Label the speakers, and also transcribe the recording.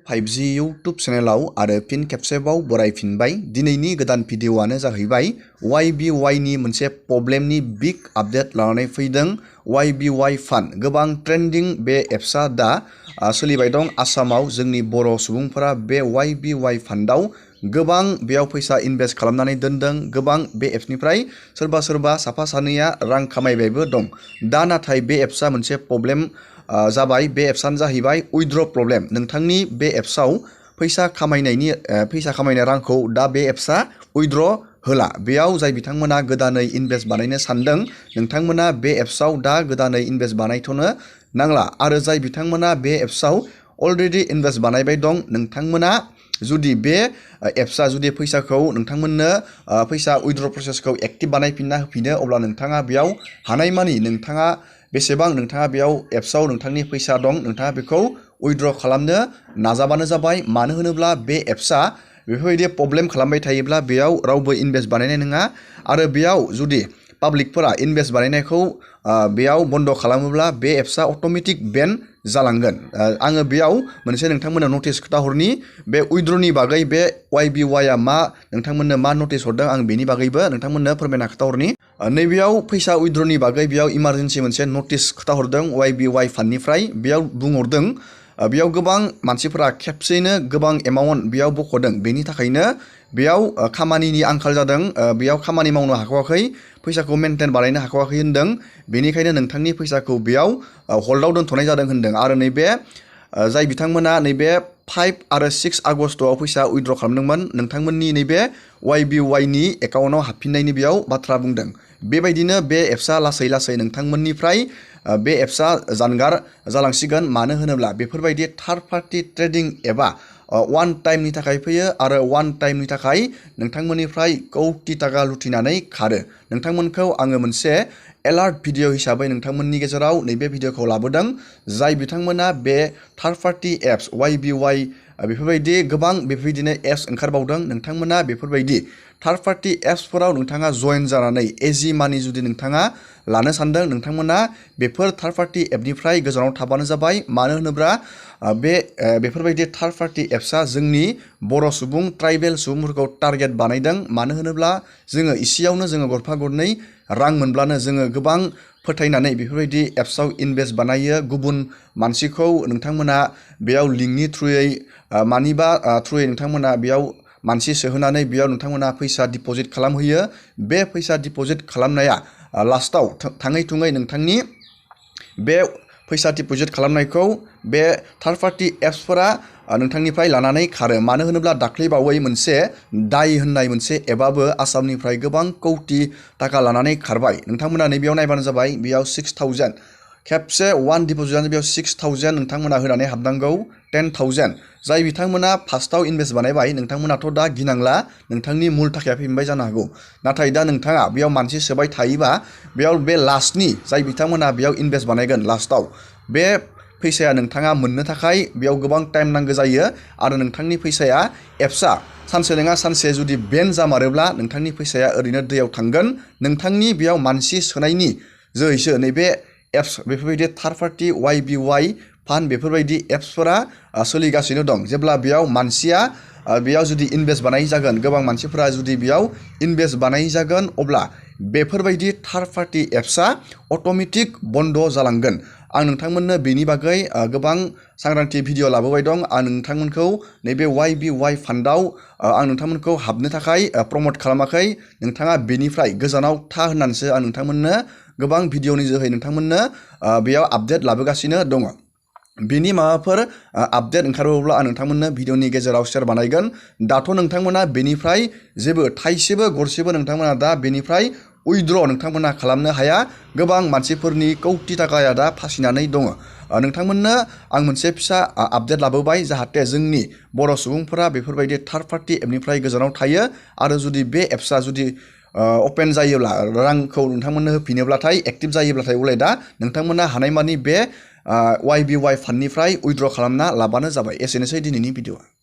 Speaker 1: 5G YouTube चेनेलाव आरो फिन खेबसेबाव बरायफिनबाय। दिनैनि गोदान भिडिअआनो जाहैबाय YBY नि मोनसे प्रब्लेमनि बिग आपडेट लानानै फैदों। YBY फान्ड गोबां ट्रेन्डिं बे एप्सआ दा सोलिबाय दं आसामाव। जोंनि बर' सुबुंफोरा बे YBY फान्डआव गोबां बेयाव फैसा इनभेस्ट खालामनानै दोनदों। गोबां बे एप्सनिफ्राय सोरबा साफा सानैया रां खामायबायबो दं। दा नाथाय बे एप्सआ मोनसे प्रब्लेम जाबाय। बे एप्सआनो जाहैबाय उइथड्र प्रब्लेम। नोंथांनि बे एप्सआव फैसा खामायनाय रांखौ दा बे एप्सआ उइथड्र होला। बेयाव जाय बिथांमोना गोदानै इनभेस्ट बानायनो सानदों नोंथांमोना बे एप्सआव दा गोदानै इनभेस्ट बानायथ'नो नांला। आरो जाय बिथांमोना बे एप्सआव अलरेडि इनभेस्ट बानायबाय दं नोंथांमोना जुदि बे एप्सआ जुदि फैसाखौ नोंथांमोननो फैसा उइथड्र प्रसेसखौ एक्टिभ बानायफिनना होफिनो अब्ला नोंथाङा बेयाव हानायमानि नोंथाङा बेसेबां नोंथाङा बेयाव एप्सआव नोंथांनि फैसा दं नोंथाङा बेखौ उइथड्र खालामनो नाजाबानो जाबाय। मानो होनोब्ला बे एप्सआ बेफोरबायदि प्रब्लेम खालामबाय थायोब्ला बेयाव रावबो इनभेस्ट बानायनाय नङा। आरो बेयाव जुदि पाब्लिकफोरा इनभेस्ट बानायनायखौ बेयाव बन्द खालामोब्ला बे एप्सआ अट'मेटिक बेन जालांगोन। आङो बेयाव मोनसे नोंथांमोननो नटिस खोथाहरनि बे उइथड्रनि बागै बे YBYआ मा नोंथांमोननो मा नटिस हरदों आं बेनि बागैबो नोंथांमोननो फोरमायना खोथाहरनि। नैबेयाव फैसा उइथड्रनि बागै बेयाव इमारजेन्सि मोनसे नटिस खोथाहरदों YBY फान्डनिफ्राय। बेयाव बुंहरदों बेयाव गोबां मानसिफोरा खेबसेयैनो गोबां एमाउन्ट बेयाव बख'दों। बेनि थाखायनो बेयाव खामानिनि आंखाल जादों। बेयाव खामानि मावनो हाख'वाखै, फैसाखौ मेनटेन बानायनो हाख'वाखै होनदों। बेनिखायनो नोंथांनि फैसाखौ बेयाव हल्डआव दोनथ'नाय जादों होनदों। आरो नैबे जाय बिथांमोना नैबे 5 आरो 6 आगस्टआव फैसा उइथड्र खालामदोंमोन नोंथांमोननि नैबे YBY नि एकाउन्टआव हाबफिननायनि बेयाव बाथ्रा बुंदों। बेबायदिनो बे एप्सआ लासै नोंथांमोननिफ्राय बे एप्सआ जानगार जालांसिगोन। मानो होनोब्ला बेफोरबायदि थार्ड पार्टि ट्रेडिं एबा वान टाइमनि थाखाय फैयो आरो वान टाइमनि थाखाय नोंथांमोननिफ्राय कौटि थाखा लुथिनानै खारो। नोंथांमोनखौ आङो मोनसे एलार्ट भिडिअ हिसाबै नोंथांमोननि गेजेराव नैबे भिडिअखौ लाबोदों। जाय बिथांमोना बे थार्ड पार्टि एप्स YBY बेफोरबायदि गोबां बेफोरबायदिनो एप्स ओंखारबावदों नोंथांमोना बेफोरबायदि थार्ड पार्टि एप्सफोराव नोंथाङा जइन जानानै इजि मानि जुदि नोंथाङा लानो सानदों नोंथांमोना बेफोर थार्ड पार्टि एपनिफ्राय गोजानाव थाबानो जाबाय। मानो होनोब्ला बेफोरबायदि थार्ड पार्टि एप्सआ जोंनि बर' सुबुं ट्राइबेल सुबुंफोरखौ टारगेट बानायदों। मानो होनोब्ला जोङो इसेयावनो जोङो गरफा गरनै रां मोनब्लानो जोङो गोबां फोथायनानै बेफोरबायदि एप्सआव इनभेस्ट बानायो। गुबुन मानसिखौ नोंथांमोना बेयाव लिंकनि थ्रुयै मानिबा थ्रुयै नोंथांमोना बेयाव मानसि सोहोनानै बेयाव नोंथांमोना फैसा डिप'जिट खालामहोयो। बे फैसा डिप'जिट खालामनाया लास्टाव थाङै थुङै नोंथांनि बे फैसा डिप'जिट खालामनायखौ बे थार्ड पार्टि एप्सफोरा नोंथांनिफ्राय लानानै खारो। मानो होनोब्ला दाख्लैबावै मोनसे दाय होननाय मोनसे एपआबो आसामनिफ्राय गोबां कौटि थाखा लानानै खारबाय। नोंथांमोना नैबेयाव नायबानो जाबाय। बेयाव 6000 खेबसे वान डिप'जिटआनो बेयाव 6000 नोंथांमोना होनानै हाबनांगौ 10,000। जाय बिथांमोना फार्स्टआव इनभेस्ट बानायबाय नोंथांमोनाथ' दा गिनांला नोंथांनि मुल थाखाया फैफिनबाय जानो हागौ। नाथाय दा नोंथाङा बेयाव मानसि सोबाय थायोबा बेयाव बे लास्टनि जाय बिथांमोना बेयाव इनभेस्ट बानायगोन लास्टआव बे फैसाया नोंथाङा मोननो थाखाय बेयाव गोबां टाइम नांगौ जायो। आरो नोंथांनि फैसाया एप्सआ सानसे नङा सानसे जुदि बेन जामारोब्ला नोंथांनि फैसाया ओरैनो दैयाव थांगोन। नोंथांनि बेयाव मानसि सोनायनि जोहैसो नैबे एप्स बेफोरबायदि थार्ड पार्टि YBY फान्ड बेफोरबायदि एप्सफोरा सोलिगासिनो दं। जेब्ला बेयाव मानसिया बेयाव जुदि इनभेस्ट बानाय जागोन गोबां मानसिफोरा जुदि बेयाव इनभेस्ट बानाय जागोन अब्ला बेफोरबायदि थार्ड पार्टि एप्सआ अट'मेटिक बन्द जालांगोन। आं नोंथांमोननो बेनि बागै गोबां सांग्रांथि भिडिअ लाबोबाय दं। आं नोंथांमोनखौ नैबे YBY फान्डआव आं नोंथांमोनखौ हाबनो थाखाय प्रमट खालामाखै। नोंथाङा बेनिफ्राय गोजानाव था होननानैसो आं नोंथांमोननो गोबां भिडिअनि जोहै नोंथांमोननो बेयाव आपडेट लाबोगासिनो दङ। बेनि माबाफोर आपडेट ओंखारोब्ला आं नोंथांमोननो भिडिअनि गेजेराव शेयार बानायगोन। दाथ' नोंथांमोना बेनिफ्राय जेबो थाइसेबो गरसेबो नोंथांमोना दा बेनिफ्राय उइथड्र नोंथांमोना खालामनो हाया। गोबां मानसिफोरनि कौटि थाखाया दा फासिनानै दङ। नोंथांमोननो आं मोनसे फिसा आपडेट लाबोबाय जाहाथे जोंनि बर' सुबुंफोरा बेफोरबायदि थार्ड पार्टि एपनिफ्राय गोजानाव थायो। आरो जुदि बे एप्सआ जुदि अपेन जायोब्ला रांखौ नोंथांमोननो होफिनोब्लाथाय एक्टिभ जायोब्लाथाय अब्ला दा नोंथांमोना हानायमानि बे YBY फान्डनिफ्राय उइथड्र खालामना लाबानो जाबाय। एसेनोसै दिनैनि भिडिअआ।